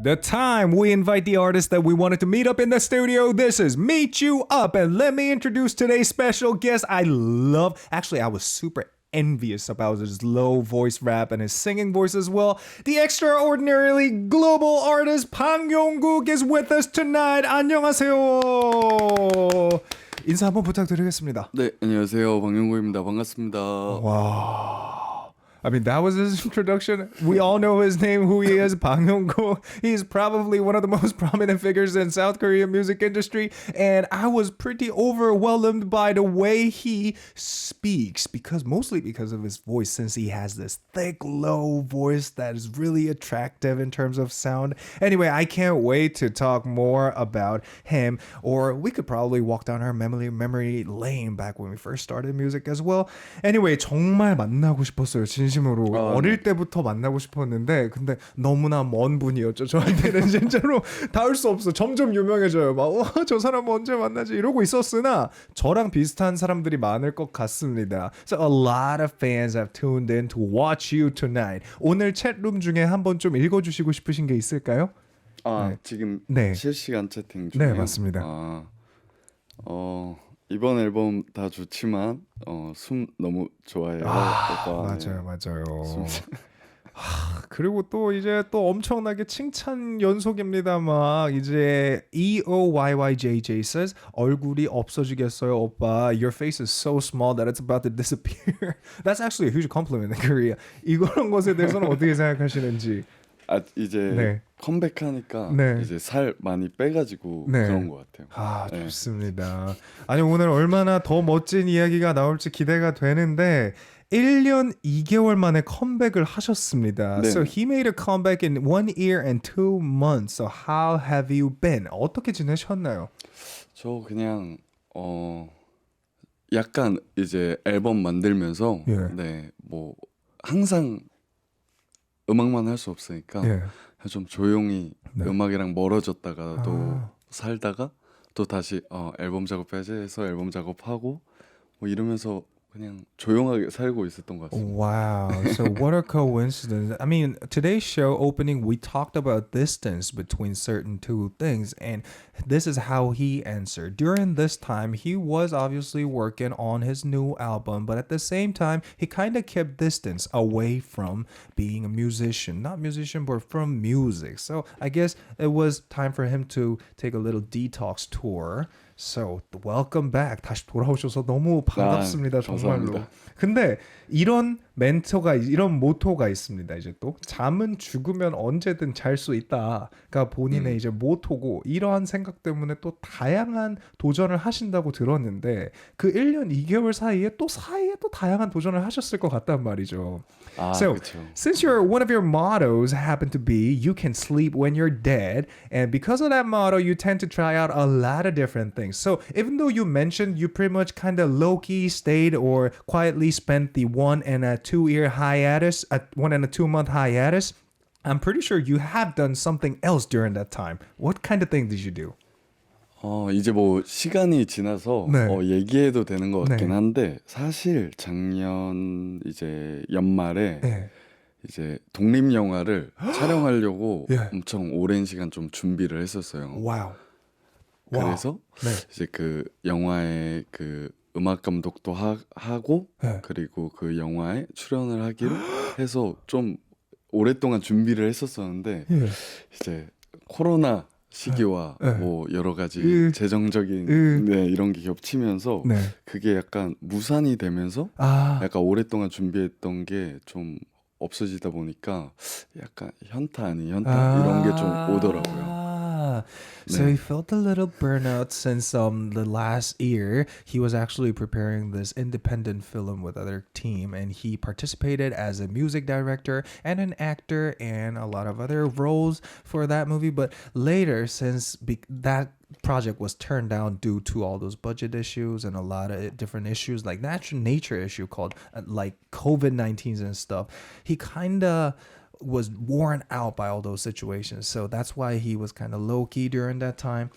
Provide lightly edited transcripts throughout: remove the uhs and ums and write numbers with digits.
The time we invite the artists that we wanted to meet up in the studio. This is Meet You Up. And let me introduce today's special guest. I was super envious about his low voice rap and his singing voice as well. The extraordinarily global artist Bang Yong-guk is with us tonight. 안녕하세요. 인사 한번 부탁드리겠습니다. 네, 안녕하세요. 방영구입니다. 반갑습니다. Wow. I mean, that was his introduction. We all know his name, who he is, Bang Yong-guk. He's probably one of the most prominent figures in South Korean music industry. And I was pretty overwhelmed by the way he speaks, mostly because of his voice, since he has this thick, low voice that is really attractive in terms of sound. Anyway, I can't wait to talk more about him. Or we could probably walk down our memory lane back when we first started music as well. Anyway, 정말 만나고 싶었어요. 진심으로 어릴 때부터 만나고 싶었는데 근데 너무나 먼 분이었죠. 저한테는 진짜로 닿을 수 없어. 점점 유명해져요. 막 저 사람 언제 만나지 이러고 있었으나 저랑 비슷한 사람들이 많을 것 같습니다. So a lot of fans have tuned in to watch you tonight. 오늘 챗룸 중에 한번 좀 읽어주시고 싶으신 게 있을까요? 네. 지금 실시간 채팅 중이요? 네, 맞습니다. 이번 앨범 다 좋지만 숨 너무 좋아해요. 오빠. 맞아요. 그리고 또 이제 또 엄청나게 칭찬 연속입니다. 막 이제 EOYYJJ says 얼굴이 없어지겠어요, 오빠. Your face is so small that it's about to disappear. That's actually a huge compliment in Korea. 이런 것에 대해서는 어떻게 생각하시는지. 이제 컴백하니까 이제 살 많이 빼가지고 그런 것 같아요. 좋습니다. 아니 오늘 얼마나 더 멋진 이야기가 나올지 기대가 되는데 1년 2개월 만에 컴백을 하셨습니다. So he made a comeback in 1 year and 2 months. So how have you been? 어떻게 지내셨나요? 저 그냥 약간 이제 앨범 만들면서 뭐 항상 음악만 할 수 없으니까 좀 조용히 음악이랑 멀어졌다가 또 살다가 또 다시 앨범 작업해야지 해서 앨범 작업하고 뭐 이러면서 그냥 조용하게 살고 있었던 것 같습니다. Wow. So what a coincidence. I mean, today's show opening, we talked about distance between certain two things, and this is how he answered. During this time, he was obviously working on his new album, but at the same time, he kind of kept distance away from being a musician. Not musician, but from music. So I guess it was time for him to take a little detox tour. So welcome back. 다시 돌아오셔서 너무 반갑습니다. 정말로. 감사합니다. 근데 이런 모토가 있습니다. 이제 또 잠은 죽으면 언제든 잘 수 있다가 본인의 이제 모토고 이러한 생각 때문에 또 다양한 도전을 하신다고 들었는데 그 1년 2개월 사이에 또 다양한 도전을 하셨을 것 같단 말이죠. So, 그쵸. since one of your mottos happen to be you can sleep when you're dead, and because of that motto, you tend to try out a lot of different things. So, even though you mentioned you pretty much kind of low-key stayed or quietly spent the 1 and a 2 month hiatus, I'm pretty sure you have done something else during that time. What kind of thing did you do? 이제 뭐 시간이 지나서 얘기해도 되는 것 같긴 한데 사실 작년 이제 연말에 이제 독립 영화를 촬영하려고 엄청 오랜 시간 좀 준비를 했었어요. 와우. 그래서 이제 그 영화의 그 음악 감독도 하고 그리고 그 영화에 출연을 하기로 해서 좀 오랫동안 준비를 했었었는데 이제 코로나 시기와 뭐 여러 가지 재정적인 이런 게 겹치면서 그게 약간 무산이 되면서 약간 오랫동안 준비했던 게 좀 없어지다 보니까 약간 현타 아닌 현타 이런 게 좀 오더라고요. So he felt a little burnout since the last year he was actually preparing this independent film with other team, and he participated as a music director and an actor and a lot of other roles for that movie. But later, since that project was turned down due to all those budget issues and a lot of different issues like nature issue called like COVID-19 and stuff, he kind of was worn out by all those situations. So that's why he was kind of low-key during that time.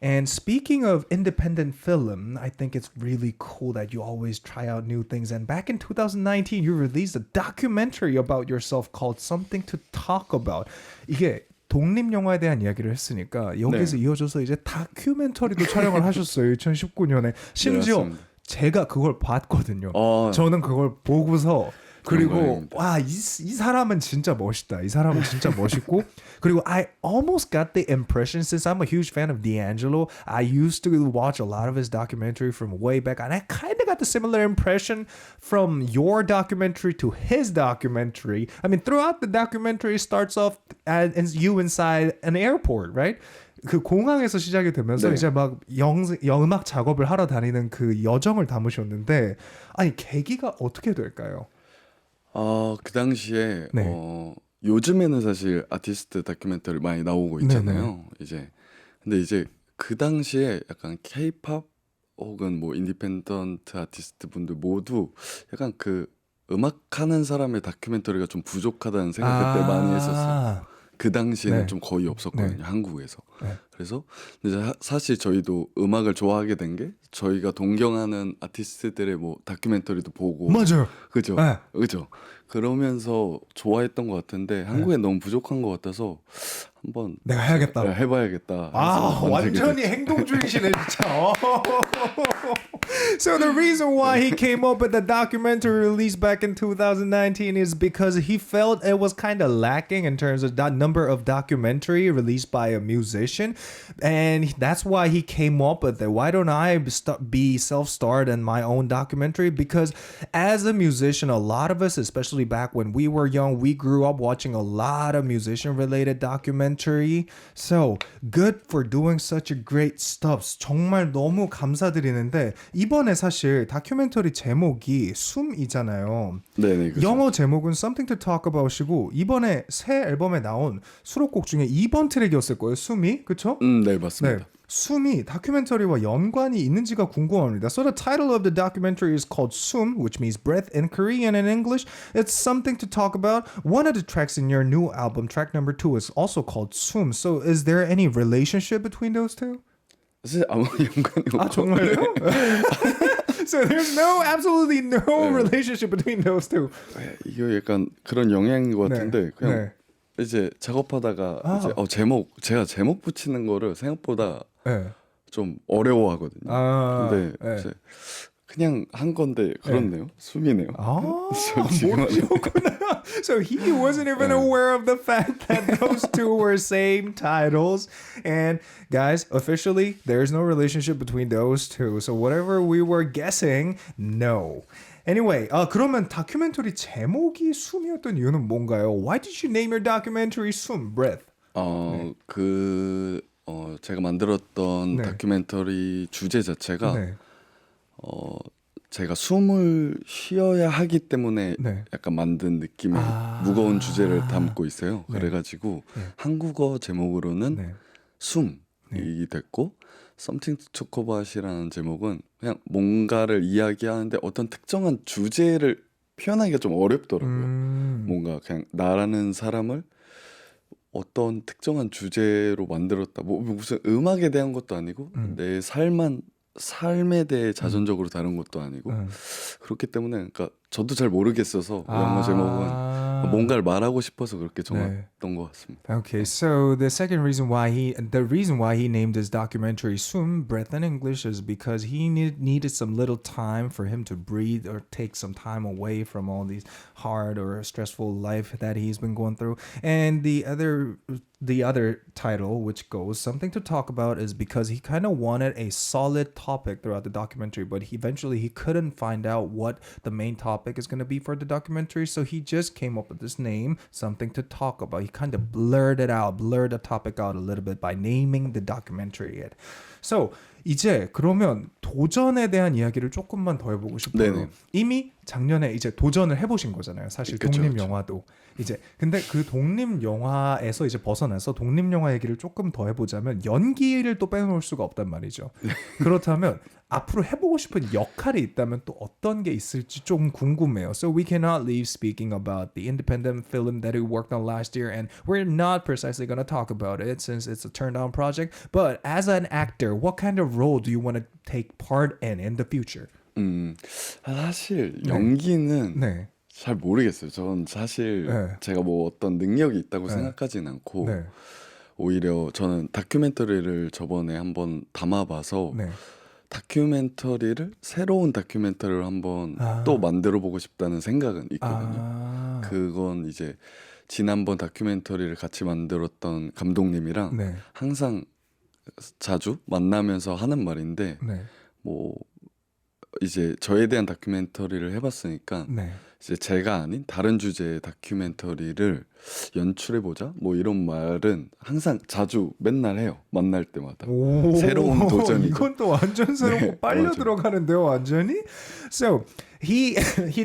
And speaking of independent film, I think it's really cool that you always try out new things. And back in 2019, you released a documentary about yourself called Something to Talk About. 이게 독립 영화에 대한 이야기를 했으니까 여기서 네. 이어져서 이제 다큐멘터리도 촬영을 하셨어요. 2019년에. 심지어 맞습니다. 제가 그걸 봤거든요. 어, 저는 그걸 보고서 그리고 영광입니다. 와, 이 사람은 진짜 멋있다. 이 사람은 진짜 멋있고 그리고 I almost got the impression since I'm a huge fan of D'Angelo. I used to watch a lot of his documentary from way back and I kind of got the similar impression from your documentary to his documentary. I mean, throughout the documentary starts off as you inside an airport, right? 그 공항에서 시작이 되면서 네. 이제 막 음악 작업을 하러 다니는 그 여정을 담으셨는데 아니 계기가 어떻게 될까요? 그 당시에 네. 요즘에는 사실 아티스트 다큐멘터리 많이 나오고 있잖아요. 이제 근데 이제 그 당시에 약간 케이팝 혹은 뭐 인디펜던트 아티스트 분들 모두 약간 그 음악하는 사람의 다큐멘터리가 좀 부족하다는 생각 그때 많이 했었어요. 그 당시에는 네. 좀 거의 없었거든요, 네. 한국에서. 네. 그래서 이제 사실 저희도 음악을 좋아하게 된 게 저희가 동경하는 아티스트들의 뭐 다큐멘터리도 보고 맞아요. 그죠? 네. 그죠? 그러면서 좋아했던 것 같은데 한국에 너무 부족한 것 같아서 한번 내가 해야겠다. 해봐야겠다. 아, 해서 만들게 완전히 됐죠. 행동주의시네 진짜. So the reason why he came up with the documentary released back in 2019 is because he felt it was kind of lacking in terms of that number of documentary released by a musician, and that's why he came up with it. Why don't I be self-starred in my own documentary? Because as a musician, a lot of us, especially back when we were young, we grew up watching a lot of musician-related documentary. So good for doing such a great stuff. 정말 너무 감사드리는데 이번에 사실 다큐멘터리 제목이 숨이잖아요. 네네 그죠. 영어 제목은 Something to Talk About이고 이번에 새 앨범에 나온 수록곡 중에 2번 트랙이었을 거예요. 숨이, 그쵸? 네 네. 맞습니다. 숨이 다큐멘터리와 연관이 있는지가 궁금합니다. So the title of the documentary is called 숨, which means breath in Korean and in English. It's something to talk about. One of the tracks in your new album, track number 2, is also called 숨. So is there any relationship between those two? 사실 아무 연관이 없고. 아 정말요? So there's absolutely no relationship between those two. 이거 약간 그런 영향인 것 네. 같은데 그냥 네. 이제 작업하다가 아. 이제 제가 제목 붙이는 거를 생각보다 네. 좀 어려워하거든요. 아, 근데 네. 이제 그냥 한 건데 그렇네요. 숨이네요. 아, 저 지금 모르셨구나. So he wasn't even aware of the fact that those two were same titles. And guys, officially, there's no relationship between those two. So whatever we were guessing, no. Anyway, 그러면 다큐멘터리 제목이 숨이었던 이유는 뭔가요? Why did you name your documentary 숨, breath? 제가 만들었던 네. 다큐멘터리 주제 자체가 네. 제가 숨을 쉬어야 하기 때문에 네. 약간 만든 느낌의 아. 무거운 주제를 담고 있어요. 네. 그래가지고 네. 한국어 제목으로는 네. 숨이 됐고 Something to Talk About이라는 제목은 그냥 뭔가를 이야기하는데 어떤 특정한 주제를 표현하기가 좀 어렵더라고요. 뭔가 그냥 나라는 사람을 어떤 특정한 주제로 만들었다. 뭐 무슨 음악에 대한 것도 아니고 내 삶에 대해 자전적으로 다룬 것도 아니고 그렇기 때문에 그러니까 저도 잘 모르겠어서 영어 제목은 뭔가를 말하고 싶어서 그렇게 정했던 것 같습니다. Okay, so the reason why he named his documentary "Swim Breath" in English is because he needed some little time for him to breathe or take some time away from all these hard or stressful life that he's been going through. And the other title, which goes something to talk about, is because he kind of wanted a solid topic throughout the documentary, but eventually he couldn't find out what the main topic is going to be for the documentary, so he just came up with this name, something to talk about. He kind of blurred the topic out a little bit by naming the documentary it. So 이제 그러면 도전에 대한 이야기를 조금만 더 해보고 싶어요. 네네. 이미 작년에 이제 도전을 해보신 거잖아요. 사실 그쵸, 독립 그쵸. 영화도 이제 근데 그 독립 영화에서 이제 벗어나서 독립 영화 얘기를 조금 더 해보자면 연기를 또 빼놓을 수가 없단 말이죠. 그렇다면 앞으로 해보고 싶은 역할이 있다면 또 어떤 게 있을지 좀 궁금해요. So we cannot leave speaking about the independent film that we worked on last year, and we're not precisely going to talk about it since it's a turned-down project. But as an actor, what kind of role do you want to take part in the future? 사실 연기는 네. 잘 모르겠어요. 전 사실 네. 제가 뭐 어떤 능력이 있다고 네. 생각하진 않고 네. 오히려 저는 다큐멘터리를 저번에 한번 담아봐서 네. 다큐멘터리를 새로운 다큐멘터리를 한번 또 만들어 보고 싶다는 생각은 있거든요. 그건 이제 지난번 다큐멘터리를 같이 만들었던 감독님이랑 네. 항상 자주 만나면서 하는 말인데 네. 뭐 이제 저에 대한 다큐멘터리를 해봤으니까 네. 이제 제가 아닌 다른 주제의 다큐멘터리를 연출해보자 뭐 이런 말은 항상 자주 맨날 해요. 만날 때마다. 오, 새로운 도전이죠. 이건 또 완전 새롭고 네, 빨려 맞아요. 들어가는데요, 완전히. So he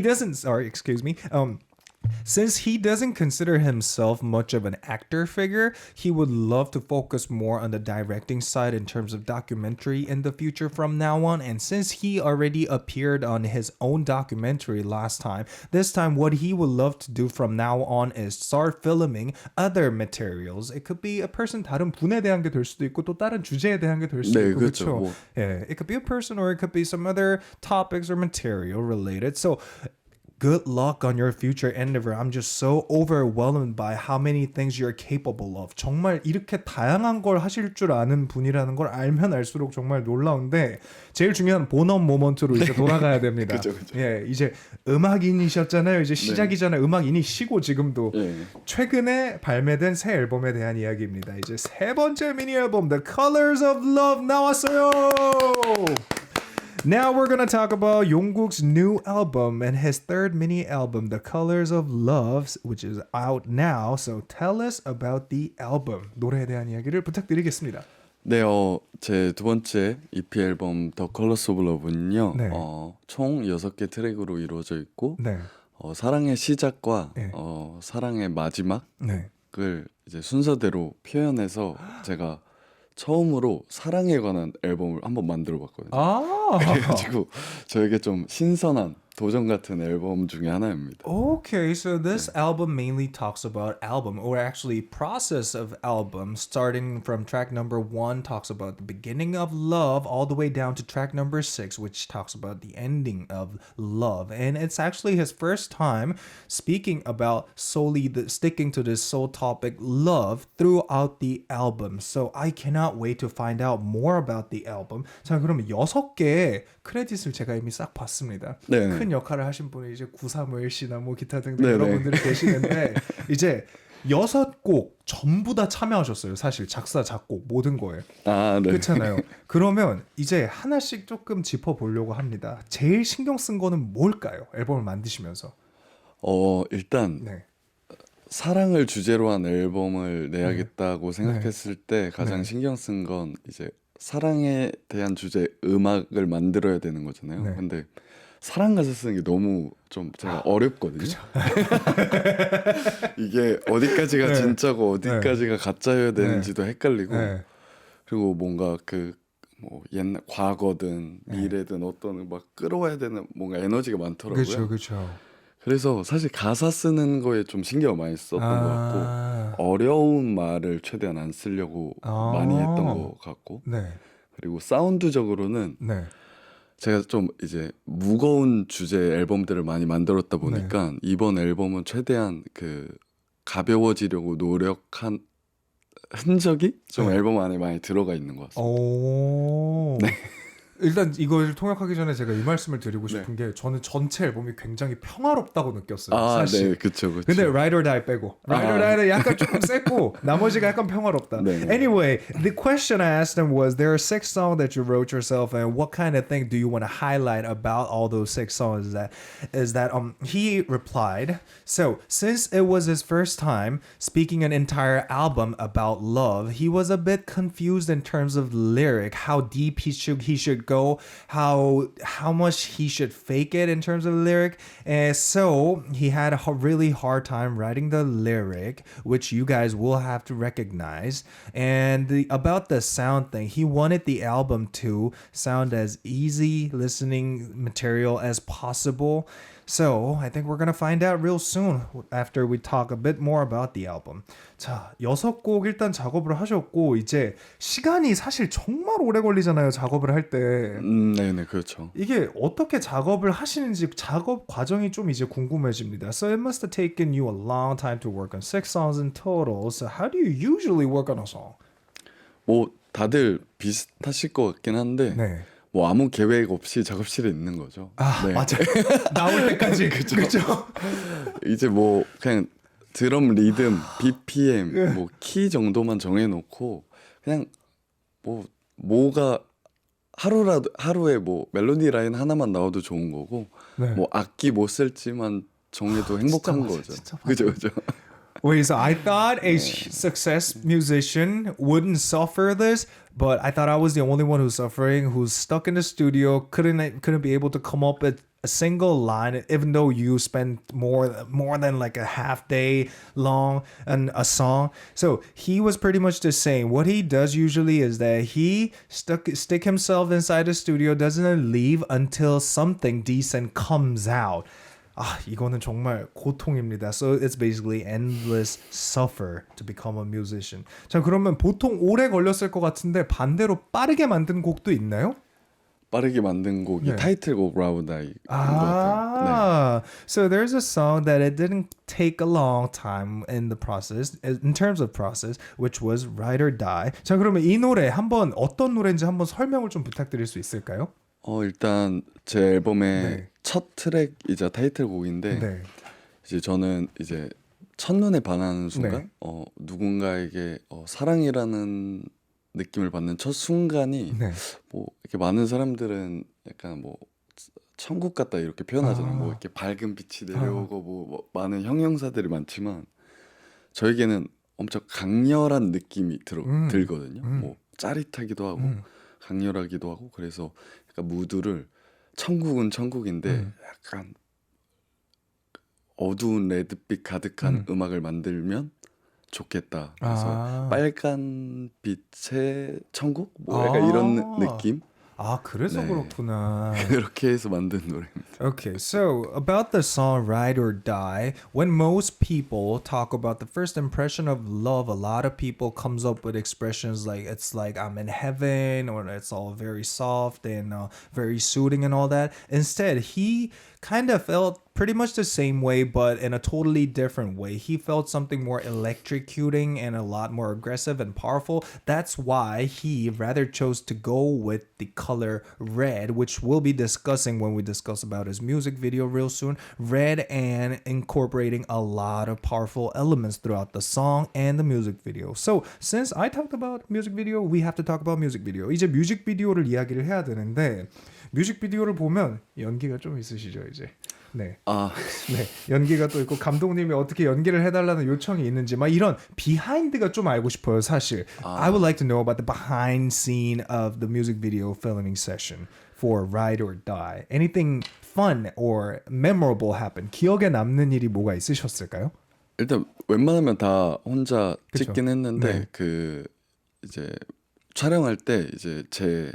doesn't. Sorry, excuse me. Since he doesn't consider himself much of an actor figure, he would love to focus more on the directing side in terms of documentary in the future from now on. And since he already appeared on his own documentary last time, this time what he would love to do from now on is start filming other materials. It could be a person 다른 분에 대한 게 될 수도 있고 또 다른 주제에 대한 게 될 수도 네, 있고 그렇죠. 그렇죠. 뭐. Yeah, it could be a person or it could be some other topics or material related. So good luck on your future endeavor. I'm just so overwhelmed by how many things you're capable of. 정말 이렇게 다양한 걸 하실 줄 아는 분이라는 걸 알면 알수록 정말 놀라운데 제일 중요한 본업 모먼트로 이제 돌아가야 됩니다. 그죠, 그죠. 예, 이제 음악인이셨잖아요. 이제 시작이잖아요. 음악인이시고 지금도 예. 최근에 발매된 새 앨범에 대한 이야기입니다. 이제 세 번째 미니 앨범 The Colors of Love 나왔어요. Now we're gonna talk about Jungkook's new album and his third mini album, The Colors of Love, which is out now. So tell us about the album. 노래에 대한 이야기를 부탁드리겠습니다. 네, 제 두 번째 EP 앨범 The Colors of Love는요. 네. 총 6개 트랙으로 이루어져 있고 네, 사랑의 시작과 네. 사랑의 마지막을 네. 이제 순서대로 표현해서 제가 처음으로 사랑에 관한 앨범을 한번 만들어 봤거든요. 아, 그래가지고 저에게 좀 신선한 도전 같은 앨범 중에 하나입니다. okay. So this album mainly talks about album, or actually process of album, starting from track number 1 talks about the beginning of love, all the way down to track number 6, which talks about the ending of love. And it's actually his first time speaking about solely sticking to this sole topic, love, throughout the album. So I cannot wait to find out more about the album. 자, 그러면 6개의 크레딧을 제가 이미 싹 봤습니다. 네. 큰 역할을 하신 분이 이제 931 씨나 뭐 기타 등등 네네. 여러분들이 계시는데 이제 6곡 전부 다 참여하셨어요. 사실 작사, 작곡 모든 거에. 네. 그렇잖아요. 그러면 이제 하나씩 조금 짚어보려고 합니다. 제일 신경 쓴 거는 뭘까요? 앨범을 만드시면서. 일단 네. 사랑을 주제로 한 앨범을 내야겠다고 생각했을 때 가장 네. 신경 쓴 건 이제 사랑에 대한 주제 음악을 만들어야 되는 거잖아요. 네. 근데 사랑 가사 쓰는 게 너무 좀 제가 어렵거든요. 이게 어디까지가 네. 진짜고 어디까지가 가짜여야 되는지도 헷갈리고 네. 그리고 뭔가 뭐 옛날 과거든 미래든 어떤 막 끌어와야 되는 뭔가 에너지가 많더라고요. 그렇죠. 그렇죠. 그래서 사실 가사 쓰는 거에 좀 신경을 많이 썼던 것 같고 어려운 말을 최대한 안 쓰려고 많이 했던 것 같고 네. 그리고 사운드적으로는 네. 제가 좀 이제 무거운 주제 앨범들을 많이 만들었다 보니까 이번 앨범은 최대한 가벼워지려고 노력한 흔적이 좀 앨범 안에 많이 들어가 있는 것 같습니다. 오. 일단 이걸 통역하기 전에 제가 이 말씀을 드리고 싶은 게 저는 전체 앨범이 굉장히 평화롭다고 느꼈어요. 사실. 네, 그렇죠. 근데 Ride or Die 빼고 Ride or Die는 약간 조금 셌고 나머지가 약간 평화롭다. 네. Anyway, the question I asked him was there are 6 songs that you wrote yourself and what kind of thing do you want to highlight about all those 6 songs is that he replied, so since it was his first time speaking an entire album about love, he was a bit confused in terms of lyric, how deep he should go, how much he should fake it in terms of lyric, and so he had a really hard time writing the lyric, which you guys will have to recognize. And about the sound thing, he wanted the album to sound as easy listening material as possible. So I think we're gonna find out real soon after we talk a bit more about the album. 자, 6곡 일단 작업을 하셨고 이제 시간이 사실 정말 오래 걸리잖아요. 작업을 할 때. 네네 그렇죠. 이게 어떻게 작업을 하시는지 작업 과정이 좀 이제 궁금해집니다. So it must have taken you a long time to work on 6 songs in total. So how do you usually work on a song? 뭐 다들 비슷하실 것 같긴 한데 네. 뭐 아무 계획 없이 작업실에 있는 거죠. 아, 네. 맞아요. 나올 때까지. 그렇죠. 이제 뭐 그냥 드럼 리듬, BPM, 뭐 키 정도만 정해놓고 그냥 뭐가 하루에 뭐 멜로디 라인 하나만 나와도 좋은 거고 네. 뭐 악기 뭐 쓸지만 정해도 행복한 맞아요, 거죠. 진짜 맞아요. 그죠. Wait, so I thought a success musician wouldn't suffer this, but I thought I was the only one who's suffering, who's stuck in the studio, couldn't be able to come up with a single line, even though you spent more than like a half day long on a song. So he was pretty much the same. What he does usually is that he stick himself inside the studio, doesn't leave until something decent comes out. 아, 이거는 정말 고통입니다. So it's basically endless suffer to become a musician. 자, 그러면 보통 오래 걸렸을 것 같은데 반대로 빠르게 만든 곡도 있나요? 빠르게 만든 곡이 네. 타이틀곡 라우다이인 것 같아요. So there's a song that it didn't take a long time in the process, in terms of process, which was Ride or Die. 자, 그러면 이 노래 한번 어떤 노래인지 한번 설명을 좀 부탁드릴 수 있을까요? 일단 제 앨범의 네. 첫 트랙이자 타이틀곡인데 네. 이제 저는 이제 첫눈에 반하는 순간 네. 누군가에게 사랑이라는 느낌을 받는 첫 순간이 네. 뭐 이렇게 많은 사람들은 약간 뭐 천국 같다 이렇게 표현하잖아요. 뭐 이렇게 밝은 빛이 내려오고 뭐 많은 형용사들이 많지만 저에게는 엄청 강렬한 느낌이 들거든요. 뭐 짜릿하기도 하고 강렬하기도 하고 그래서 약간 무드를 천국은 천국인데 약간 어두운 레드빛 가득한 음악을 만들면 좋겠다. 그래서 빨간 빛의 천국? 뭐 약간 이런 느낌? 아, 그래서 네. 그렇구나. 그렇게 해서 만든 노래입니다. Okay, so about the song Ride or Die, when most people talk about the first impression of love, a lot of people comes up with expressions like it's like I'm in heaven or it's all very soft and very soothing and all that. Instead, he kind of felt pretty much the same way, but in a totally different way. He felt something more electrocuting and a lot more aggressive and powerful. That's why he rather chose to go with the color red, which we'll be discussing when we discuss about his music video real soon. Red and incorporating a lot of powerful elements throughout the song and the music video. So since I talked about music video, we have to talk about music video. 이제 뮤직비디오를 이야기를 해야 되는데 뮤직비디오를 보면 연기가 좀 있으시죠 이제. 네. 네. 연기가 또 있고 감독님이 어떻게 연기를 해달라는 요청이 있는지 막 이런 비하인드가 좀 알고 싶어요 사실. I would like to know about the behind scene of the music video filming session for Ride or Die. Anything fun or memorable happen? 기억에 남는 일이 뭐가 있으셨을까요? 일단 웬만하면 다 혼자 그쵸. 찍긴 했는데 네. 그 이제 촬영할 때 이제 제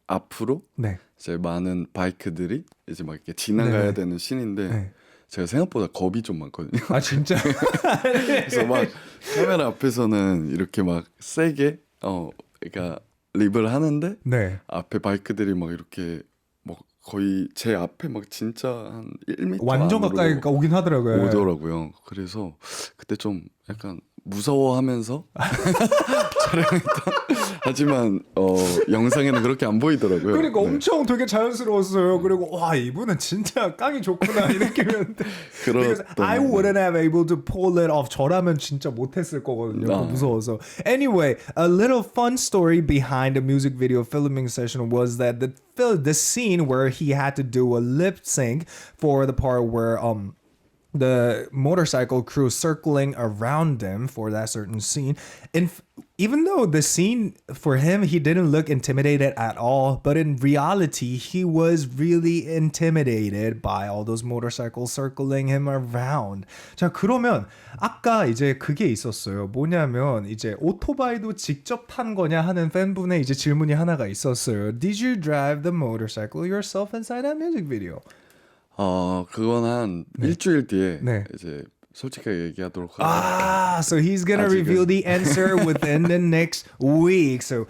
앞으로 네. 이제 많은 바이크들이 이제 막 이렇게 지나가야 네네. 되는 씬인데 네. 제가 생각보다 겁이 좀 많거든요. 아 진짜? 그래서 막 카메라 앞에서는 이렇게 막 세게 그러니까 립을 하는데 네. 앞에 바이크들이 막 이렇게 뭐 거의 제 앞에 막 진짜 한 1m 완전 안으로 가까이 오긴 하더라고요. 오더라고요. 그래서 그때 좀 약간 무서워하면서 촬영했던 하지만 영상에는 그렇게 안 보이더라고요. 그러니까 네. 엄청 되게 자연스러웠어요. 그리고 와 이분은 진짜 깡이 좋구나 이 느낌이었는데. Because I wouldn't have able to pull it off. 저라면 진짜 못했을 거거든요. 무서워서. Anyway, a little fun story behind the music video filming session was that the scene where he had to do a lip sync for the part where the motorcycle crew circling around him for that certain scene. And even though the scene for him, he didn't look intimidated at all, but in reality, he was really intimidated by all those motorcycles circling him around. 자, 그러면 아까 이제 그게 있었어요. 뭐냐면 이제 오토바이도 직접 탄 거냐 하는 팬분의 이제 질문이 하나가 있었어요. Did you drive the motorcycle yourself inside that music video? 그건 한 일주일 뒤에 네. 이제 솔직하게 얘기하도록 하겠습니다. So he's gonna 아직은. reveal the answer within the next week. So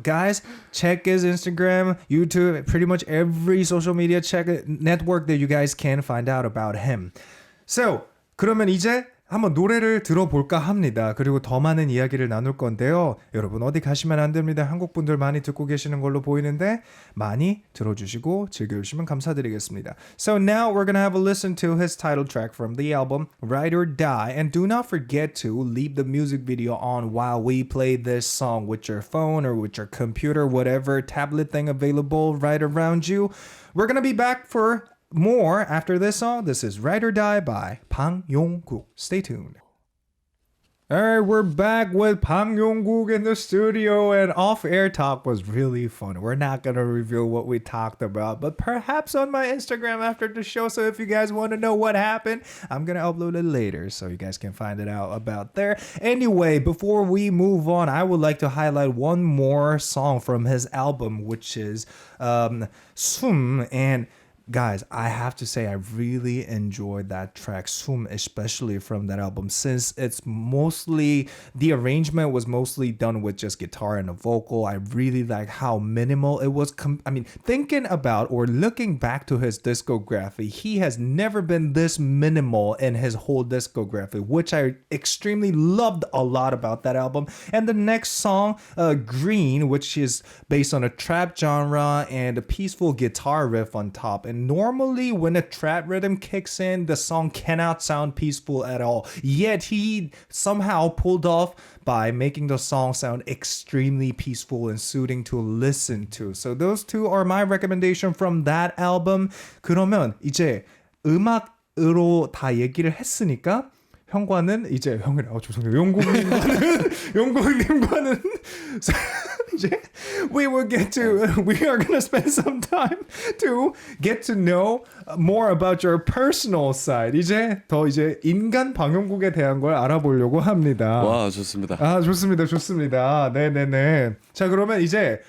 guys, check his Instagram, YouTube, pretty much every social media network that you guys can find out about him. So 그러면 이제 한번 노래를 들어볼까 합니다. 그리고 더 많은 이야기를 나눌 건데요. 여러분 어디 가시면 안 됩니다. 한국 분들 많이 듣고 계시는 걸로 보이는데 많이 들어주시고 즐겨주시면 감사드리겠습니다. So now we're gonna have a listen to his title track from the album Ride or Die, and do not forget to leave the music video on while we play this song with your phone or with your computer, whatever tablet thing available right around you. We're gonna be back for more after this song. This is Ride or Die by Bang Yong-guk. Stay tuned. Alright, we're back with Bang Yong-guk in the studio, and off-air talk was really fun. We're not gonna reveal what we talked about, but perhaps on my Instagram after the show, so if you guys want to know what happened, I'm gonna upload it later so you guys can find it out about there. Anyway, before we move on, I would like to highlight one more song from his album, which is Sum. And guys, I have to say I really enjoyed that track Sum, especially from that album, since it's mostly, the arrangement was mostly done with just guitar and a vocal. I really like how minimal it was. Thinking about or looking back to his discography, he has never been this minimal in his whole discography, which I extremely loved a lot about that album. And the next song, Green, which is based on a trap genre and a peaceful guitar riff on top. And normally when a trap rhythm kicks in, the song cannot sound peaceful at all. Yet he somehow pulled off by making the song sound extremely peaceful and soothing to listen to. So those two are my recommendation from that album. 그러면 이제 음악으로 다 얘기를 했으니까 형과는 이제 죄송해요. 영국님과는 이제 we are gonna spend some time to get to know more about your personal side. 이제 인간 방영국에 대한 걸 알아보려고 합니다. 와, 좋습니다. 좋습니다. 네네네. 자, 그러면 이제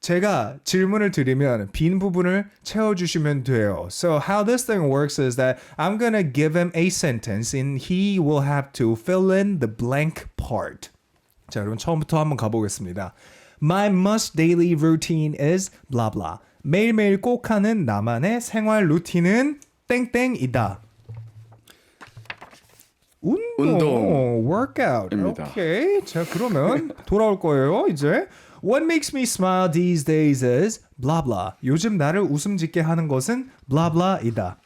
제가 질문을 드리면 빈 부분을 채워주시면 돼요. So how this thing works is that I'm gonna give him a sentence and he will have to fill in the blank part. 자, 여러분 처음부터 한번 가보겠습니다. My must daily routine is blah blah. 매일매일 꼭 하는 나만의 생활 루틴은 땡땡이다. 운동. workout입니다. 오케이. 자, 그러면 돌아올 거예요, 이제. What makes me smile these days is blah blah. 요즘 나를 웃음 짓게 하는 것은 blah blah이다.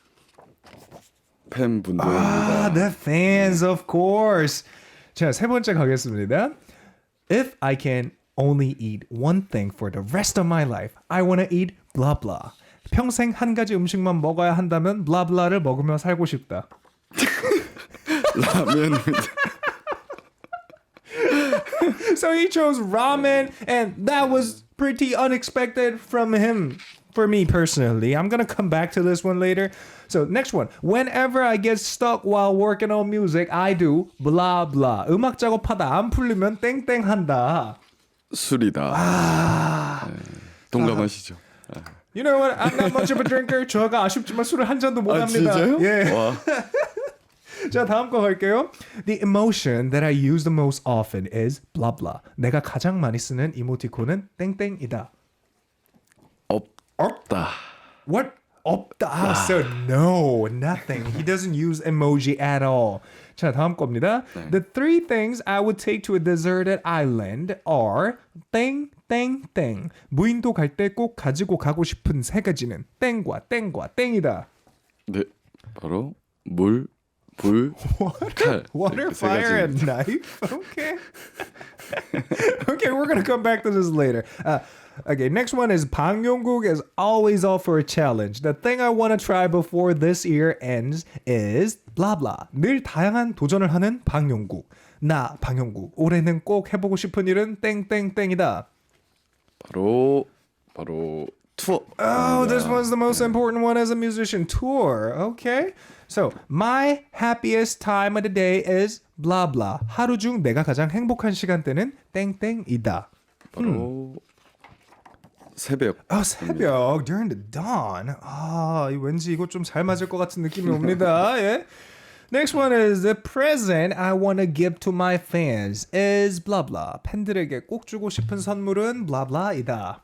팬분들입니다. The fans, of course. 자, 세 번째 가겠습니다. If I can only eat one thing for the rest of my life, I want to eat blah blah. 평생 한 가지 음식만 먹어야 한다면 blah blah를 먹으며 살고 싶다. 라면입니다. So he chose ramen, and that was pretty unexpected from him. For me personally, I'm gonna come back to this one later. So next one. Whenever I get stuck while working on music, I do blah blah. 음악 작업하다 안 풀리면 땡땡 한다. 술이다. 동감하시죠? You know what? I'm not much of a drinker. 저가 아쉽지만 술을 한 잔도 못 합니다. 진짜요? 예. 와. 자, 다음 거 갈게요. The emotion that I use the most often is blah blah. 내가 가장 많이 쓰는 이모티콘은 땡땡이다. 없다. What? 없다. So no, nothing. He doesn't use emoji at all. 자, 다음 겁니다. 네. The three things I would take to a deserted island are 땡땡땡. 무인도 갈 때 꼭 가지고 가고 싶은 세 가지는 땡과 땡과 땡이다. 네, 바로 물, 불, 칼. Water, 네, 세 fire, and 가지입니다. knife. Okay. Okay, we're gonna come back to this later. Okay, next one is Bang Yong-guk is always all for a challenge. The thing I want to try before this year ends is blah blah. 늘 다양한 도전을 하는 방용국. 나 방용국. 올해는 꼭 해보고 싶은 일은 땡땡땡이다. 바로 투어. Oh, this one's the most important one as a musician. Tour. Okay. So, my happiest time of the day is blah blah. 하루 중 내가 가장 행복한 시간대는 땡땡이다. 바로 새벽. 새벽 during the dawn. 왠지 이거 좀 잘 맞을 것 같은 느낌이 옵니다. 예. Next one is the present I want to give to my fans is blah blah. 팬들에게 꼭 주고 싶은 선물은 blah blah이다.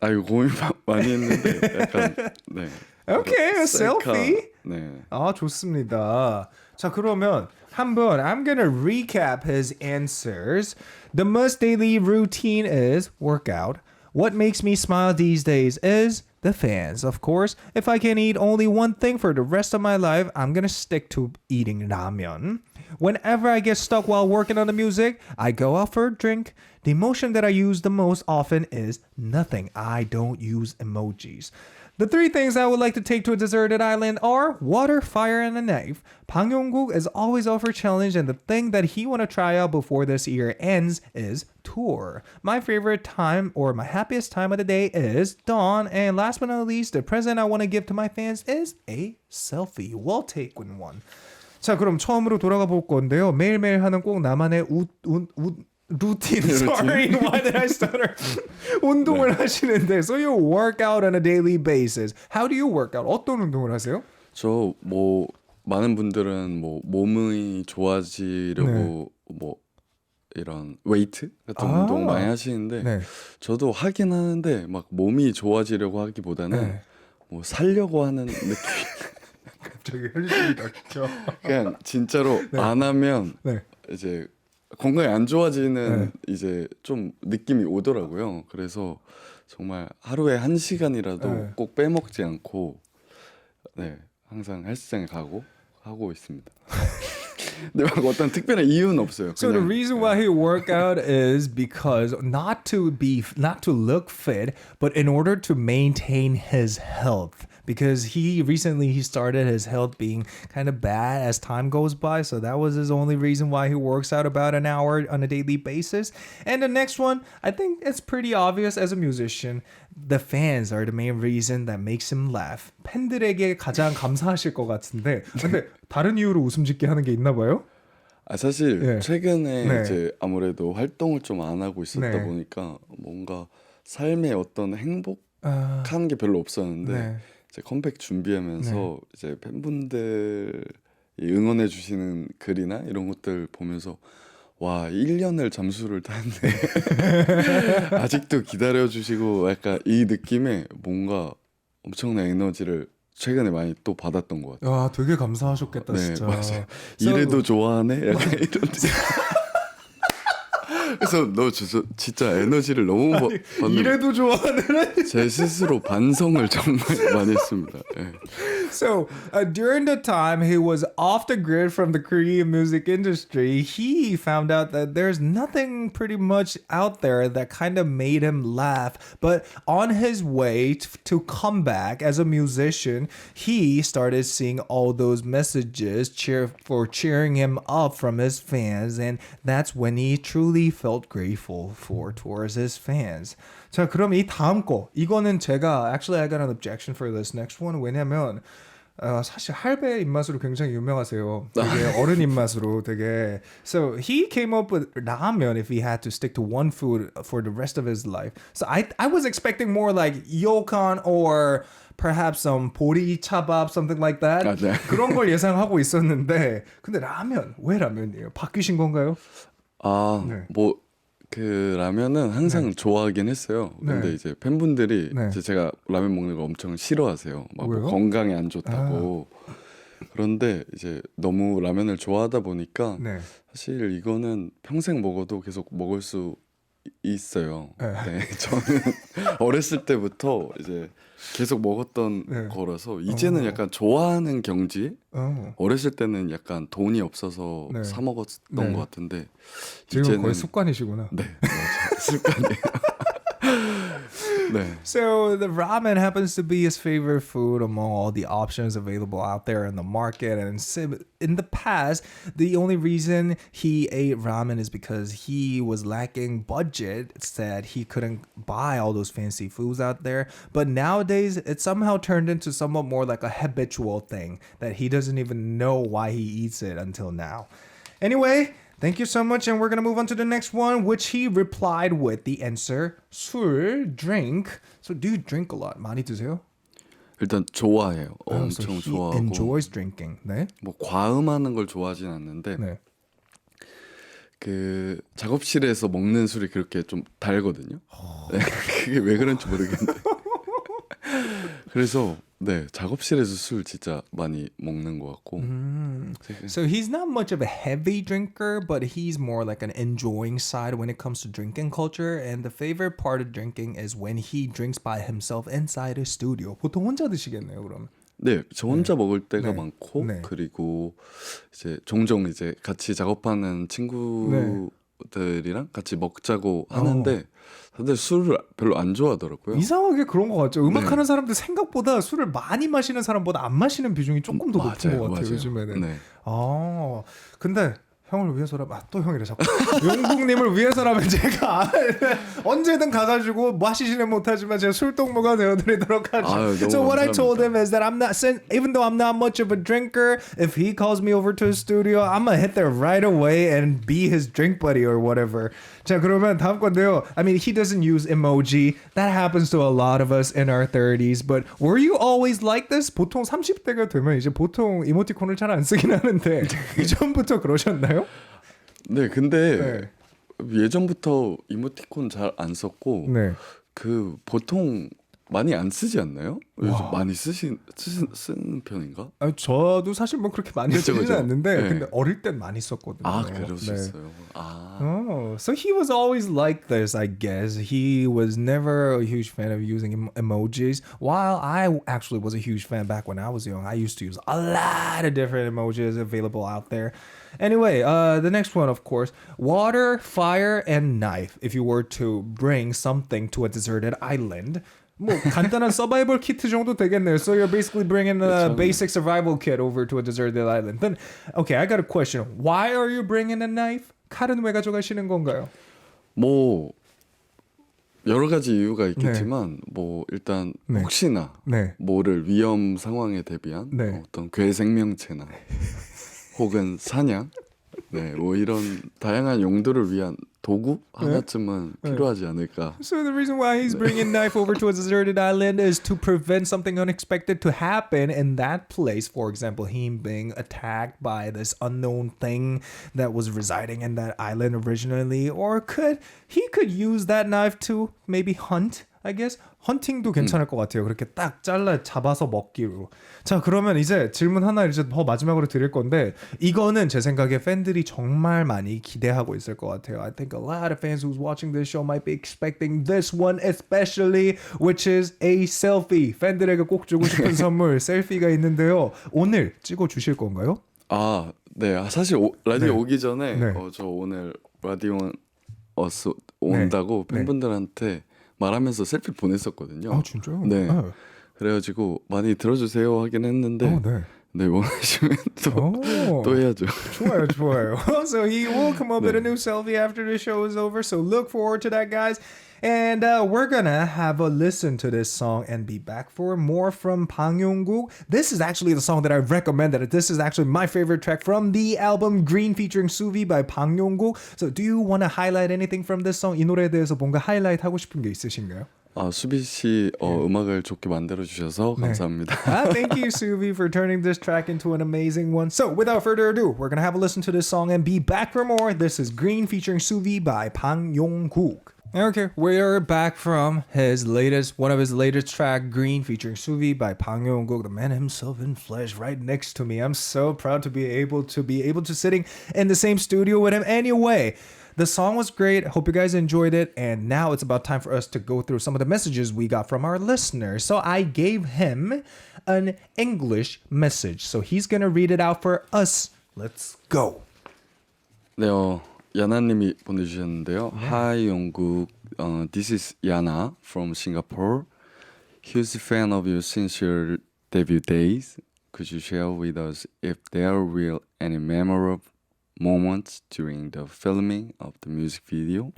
이거 고민 많이 했는데 약간 네. Okay, a selfie. 네. 좋습니다. 자, 그러면 한번 I'm gonna recap his answers. The must daily routine is workout. What makes me smile these days is the fans, of course. If I can eat only one thing for the rest of my life, I'm gonna stick to eating ramen. Whenever I get stuck while working on the music, I go out for a drink. The emotion that I use the most often is nothing. I don't use emojis. The three things I would like to take to a deserted island are water, fire, and a knife. Bang Yong-guk is always up for challenge, and the thing that he want to try out before this year ends is tour. My favorite time or my happiest time of the day is dawn. And last but not least, the present I want to give to my fans is a selfie. Well taken one. 자, 그럼 처음으로 돌아가 볼 건데요. 매일매일 하는 꼭 나만의 루틴. Sorry, why did I stutter? 운동을 하시는데, so you work out on a daily basis. How do you work out? 어떤 운동을 하세요? 저 뭐 많은 분들은 뭐 몸이 좋아지려고 뭐 이런 웨이트 같은 운동 많이 하시는데 네. 저도 하긴 하는데 막 몸이 좋아지려고 하기보다는 뭐 살려고 하는 느낌. 갑자기 혈심이 났죠. 그냥 진짜로 안 하면 이제 건강이 안 좋아지는 이제 좀 느낌이 오더라고요. 그래서 정말 하루에 1시간이라도 꼭 빼먹지 않고 항상 헬스장에 가고 하고 있습니다. 근데 막 어떤 특별한 이유는 없어요. So the reason why he work out is because not to look fit, but in order to maintain his health. Because he started his health being kind of bad as time goes by. So that was his only reason why he works out about an hour on a daily basis. And the next one, I think it's pretty obvious as a musician. The fans are the main reason that makes him laugh. 팬들에게 가장 감사하실 것 같은데. 근데 다른 이유로 웃음 짓게 하는 게 있나 봐요? 사실 최근에 이제 아무래도 활동을 좀 안 하고 있었다 보니까 뭔가 삶에 어떤 행복한 게 별로 없었는데 이제 컴백 준비하면서 이제 팬분들이 응원해 주시는 글이나 이런 것들 보면서 와 1년을 잠수를 탔네. 아직도 기다려 주시고 약간 이 느낌에 뭔가 엄청난 에너지를 최근에 많이 또 받았던 것 같아요. 되게 감사하셨겠다 진짜. 맞아요. 이래도 좋아하네? 약간 이런 그래서 너 진짜 에너지를 너무 받는 이래도 좋아하네. 제 스스로 반성을 정말 많이 했습니다. So during the time he was off the grid from the Korean music industry, he found out that there's nothing pretty much out there that kind of made him laugh. But on his way to come back as a musician, he started seeing all those messages cheering him up from his fans, and that's when he truly felt grateful towards his fans. 자, 그럼 이 다음 거 이거는 제가 actually I got an objection for this next one. 왜냐면 사실 할배 입맛으로 굉장히 유명하세요. 되게 어른 입맛으로 되게. So he came up with ramen if he had to stick to one food for the rest of his life. So I was expecting more like ryokan or perhaps some 보리차밥 something like that. 그런 걸 예상하고 있었는데 근데 라면 왜 라면이에요? 바뀌신 건가요? 뭐 그 라면은 항상 좋아하긴 했어요. 근데 이제 팬분들이 이제 제가 라면 먹는 거 엄청 싫어하세요. 막 뭐 건강에 안 좋다고. 그런데 이제 너무 라면을 좋아하다 보니까 사실 이거는 평생 먹어도 계속 먹을 수 있어요. 저는 어렸을 때부터 이제 계속 먹었던 거라서 이제는 약간 좋아하는 경지. 어렸을 때는 약간 돈이 없어서 사 먹었던 것 같은데 지금 이제는 거의 습관이시구나. 맞아요. 습관이에요. So the ramen happens to be his favorite food among all the options available out there in the market. And in the past, the only reason he ate ramen is because he was lacking budget. It's that he couldn't buy all those fancy foods out there. But nowadays, it somehow turned into somewhat more like a habitual thing that he doesn't even know why he eats it until now. Anyway, Thank you so much. And we're going to move on to the next one, which he replied with the answer, 술, drink. So do you drink a lot? 많이 드세요? 일단 좋아해요. So 엄청 he 좋아하고 enjoys drinking. 네. 뭐 과음하는 걸 좋아하진 않는데 네. 그 작업실에서 먹는 술이 그렇게 좀 달거든요. 네, 그게 왜 그런지 모르겠는데. 그래서 네 작업실에서 술 진짜 많이 먹는 것 같고. So he's not much of a heavy drinker, but he's more like an enjoying side when it comes to drinking culture. And the favorite part of drinking is when he drinks by himself inside his studio. 보통 혼자 드시겠네요, 그럼. 네, 저 혼자 먹을 때가 네. 많고 네. 그리고 이제 종종 이제 같이 작업하는 친구들이랑 같이 먹자고 하는데 다들 술을 별로 안 좋아하더라고요. 이상하게 그런 것 같죠. 음악하는 네. 사람들 생각보다 술을 많이 마시는 사람보다 안 마시는 비중이 조금 더 높은 것 같아요, 요즘에는. 네. 아, 근데 형을 위해서라면 또 형이래 자꾸 용국님을 위해서라면 제가 언제든 가가지고 마시지는 못하지만 제가 술동무가 되어드리도록 하죠. 아유, 너무 So what I told 감사합니다. him is that I'm not, even though I'm not much of a drinker, if he calls me over to his studio, I'm gonna hit there right away and be his drink buddy or whatever. 자, 그러면 다음 건데요. I mean, he doesn't use emoji. That happens to a lot of us in our 30s. But were you always like this? 보통 30대가 되면 이제 보통 이모티콘을 잘 안 쓰긴 하는데 이전부터 그러셨나요? 네, 근데 예전부터 이모티콘 잘 안 썼고 네. 그 보통 많이 안 쓰지 않나요? 요즘 많이 쓰는 편인가? 아, 저도 사실 뭐 그렇게 많이 그쵸, 쓰지는 그쵸. 않는데 네. 근데 어릴 땐 많이 썼거든요. 아, 그러셨어요. 네. 아. Oh, so he was always like this, I guess. He was never a huge fan of using emojis. While I actually was a huge fan back when I was young, I used to use a lot of different emojis available out there. Anyway, the next one, of course, water, fire, and knife. If you were to bring something to a deserted island, 뭐 간단한 서바이벌 키트 정도 되겠네요. So you're basically bringing a basic survival kit over to a deserted island. Then, okay, I got a question. Why are you bringing a knife? 칼은 왜 가져가시는 건가요? 뭐 여러 가지 이유가 있겠지만 뭐 일단 네. 혹시나 네. 모를 위험 상황에 대비한 네. 어떤 괴 생명체나 혹은 사냥 네, 뭐 이런 다양한 용도를 위한 도구 하나쯤은 필요하지 않을까. So the reason why he's bringing knife over to a deserted island is to prevent something unexpected to happen in that place. For example, him being attacked by this unknown thing that was residing in that island originally, or he could use that knife to maybe hunt. I guess 헌팅도 괜찮을 것 같아요. 그렇게 딱 잘라 잡아서 먹기로. 자, 그러면 이제 질문 하나 이제 더 마지막으로 드릴 건데 이거는 제 생각에 팬들이 정말 많이 기대하고 있을 것 같아요. I think a lot of fans who's watching this show might be expecting this one especially, which is a selfie. 팬들에게 꼭 주고 싶은 선물 셀피가 있는데요. 오늘 찍어 주실 건가요? 아, 네. 사실 라디오 네. 오기 전에 네. 저 오늘 라디오 온다고 네. 팬분들한테 말하면서 셀피 보냈었거든요. 아, 진짜요? 네. 아. 그래가지고 많이 들어주세요 하긴 했는데 네. 네, 원하시면 또 해야죠. 좋아요, 좋아요. So he will come up with a new selfie after the show is over. So look forward to that, guys. And we're gonna have a listen to this song and be back for more from Bang Yong-guk. This is actually the song that I recommended. This is actually my favorite track from the album Green featuring Suvi by Bang Yong-guk. So do you want to highlight anything from this song? 이 노래에 대해서 뭔가 하이라이트 하고 싶은 게 있으신가요? 아, 수비 씨 음악을 좋게 만들어 주셔서 감사합니다. Thank you, Suvi, for turning this track into an amazing one. So, without further ado, we're gonna have a listen to this song and be back for more. This is Green featuring Suvi by Bang Yong-guk. Okay, we're back from one of his latest track, Green featuring Suvi by Bang Yong-guk, the man himself in flesh, right next to me. I'm so proud to be able to sitting in the same studio with him. Anyway. The song was great. Hope you guys enjoyed it. And now it's about time for us to go through some of the messages we got from our listeners. So I gave him an English message. So he's going to read it out for us. Let's go. 네, 야나님이 보내주셨는데요. Hi, 영국. This is Yana from Singapore. Huge fan of you since your debut days. Could you share with us if there were any memorable moments during the filming of the music video?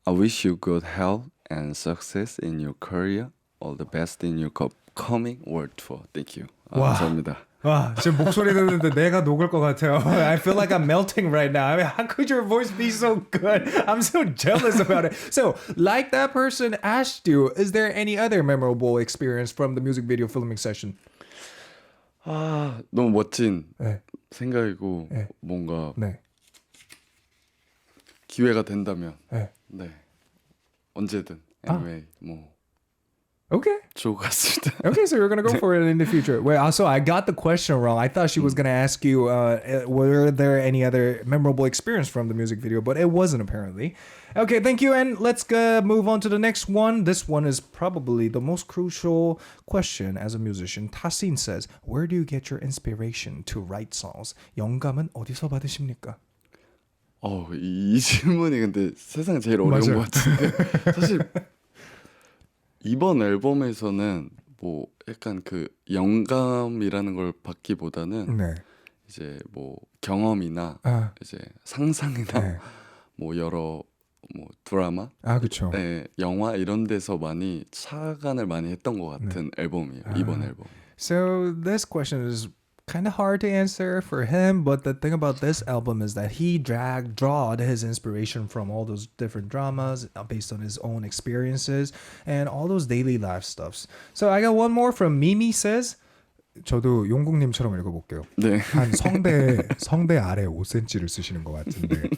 I wish you good health and success in your career. All the best in your upcoming world tour. Thank you. 와. 감사합니다. 와, 지금 목소리 듣는데 내가 녹을 것 같아요. I feel like I'm melting right now. I mean, how could your voice be so good? I'm so jealous about it. So, like that person asked you, is there any other memorable experience from the music video filming session? 아, 너무 멋진 네. 생각이고 네. 뭔가 네. 기회가 된다면 네. 네. 언제든 anyway 뭐 Okay. 좋을 것 같습니다. Okay, so you're gonna go for it in the future. Wait, also I got the question wrong. I thought she was gonna ask you, were there any other memorable experience from the music video, but it wasn't apparently. Okay, thank you, and let's move on to the next one. This one is probably the most crucial question as a musician. Tassin says, "Where do you get your inspiration to write songs? 영감은 어디서 받으십니까?" 이 질문이 근데 세상 제일 어려운 맞아요. 것 같은데 사실 이번 앨범에서는 뭐 약간 그 영감이라는 걸 받기보다는 네. 이제 뭐 경험이나 아, 이제 상상이나 네. 뭐 여러 뭐 드라마, 그렇죠. 네, 영화 이런 데서 많이 착안을 많이 했던 것 같은 앨범이에요. 이번 앨범. So this question is kind of hard to answer for him, but the thing about this album is that he drawed his inspiration from all those different dramas based on his own experiences and all those daily life stuffs. So I got one more from Mimi says, 저도 용국님처럼 읽어볼게요. 네. 한 성대 아래 5cm를 쓰시는 것 같은데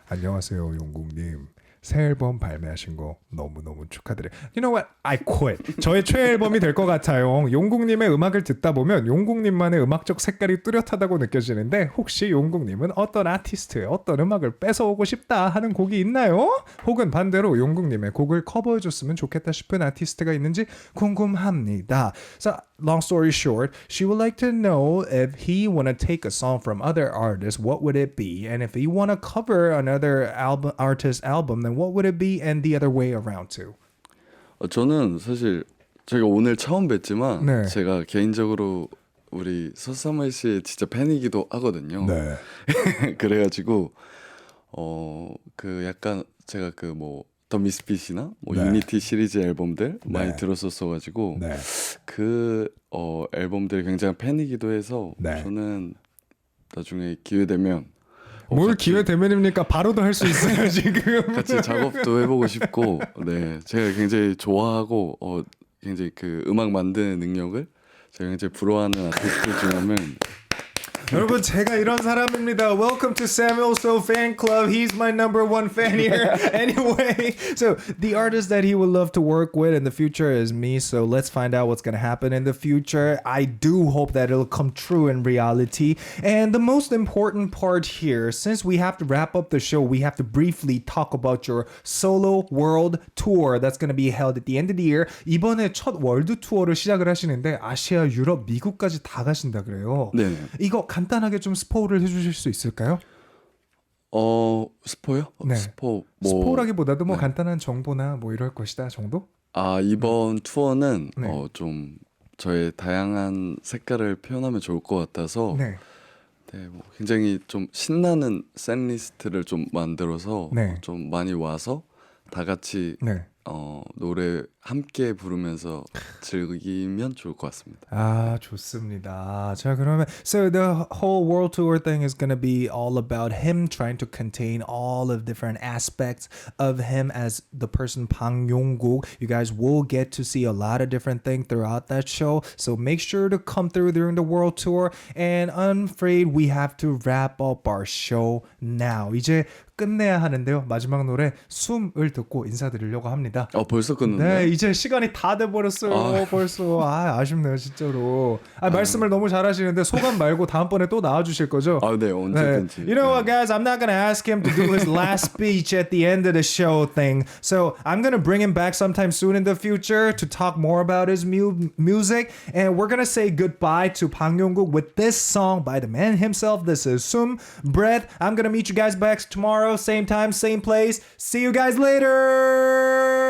안녕하세요 용국님. 새 앨범 발매하신 거 너무너무 축하드려요. You know what? I quit. 저의 최애 앨범이 될 것 같아요. 용국님의 음악을 듣다 보면 용국님만의 음악적 색깔이 뚜렷하다고 느껴지는데 혹시 용국님은 어떤 아티스트의 어떤 음악을 뺏어오고 싶다 하는 곡이 있나요? 혹은 반대로 용국님의 곡을 커버해줬으면 좋겠다 싶은 아티스트가 있는지 궁금합니다. So, long story short, she would like to know if he want to take a song from other artists, what would it be? And if he want to cover another artist album, then what would it be? And the other way around too. 저는 사실 제가 오늘 처음 뵀지만 네. 제가 개인적으로 우리 서사말 씨의 진짜 팬이기도 하거든요. 네. 그래가지고 그 약간 제가 그 뭐 더 미스핏이나 뭐 네. 유니티 시리즈 앨범들 네. 많이 들었었어가지고 네. 그 앨범들이 굉장히 팬이기도 해서 네. 저는 나중에 기회 되면 뭘 같이- 기회 되면입니까? 바로도 할 수 있어요 지금. 같이 작업도 해보고 싶고 네 제가 굉장히 좋아하고 굉장히 그 음악 만드는 능력을 제가 굉장히 부러워하는 아티스트 중 한 명. 여러분 제가 이런 사람입니다. Welcome to Samuel So Fan Club. He's my number one fan here. Anyway, so the artist that he would love to work with in the future is me. So let's find out what's going to happen in the future. I do hope that it'll come true in reality. And the most important part here, since we have to wrap up the show, we have to briefly talk about your solo world tour that's going to be held at the end of the year. 이번에 첫 월드 투어를 시작을 하시는데 아시아, 유럽, 미국까지 다 가신다 그래요. 네. 이거 간단하게 좀 스포를 해주실 수 있을까요? 스포요? 네. 스포 스포라기보다도 뭐 네. 간단한 정보나 뭐 이럴 것이다 정도? 이번 투어는 네. 좀 저의 다양한 색깔을 표현하면 좋을 것 같아서 네. 네, 뭐 굉장히 좀 신나는 셋리스트를 좀 만들어서 네. 좀 많이 와서 다 같이 네. 노래 함께 부르면서 즐기면 좋을 것 같습니다. 좋습니다. 자, 그러면 so the whole world tour thing is going to be all about him trying to contain all of different aspects of him as the person Bang Yong-guk. You guys will get to see a lot of different things throughout that show. So make sure to come through during the world tour. And I'm afraid we have to wrap up our show now. 이제 끝내야 하는데요. 마지막 노래 숨을 듣고 인사드리려고 합니다. 벌써 끝났네. 네, 이제 시간이 다 돼버렸어요. 벌써 아쉽네요, 진짜로. 말씀을 너무 잘하시는데 소감 말고 다음번에 또 나와주실 거죠? 네, 언제든지. You know what, guys? I'm not gonna ask him to do his last speech at the end of the show thing. So I'm gonna bring him back sometime soon in the future to talk more about his music, and we're gonna say goodbye to Bang Yong-guk with this song by the man himself. This is Sum Breath. I'm gonna meet you guys back tomorrow, same time, same place. See you guys later.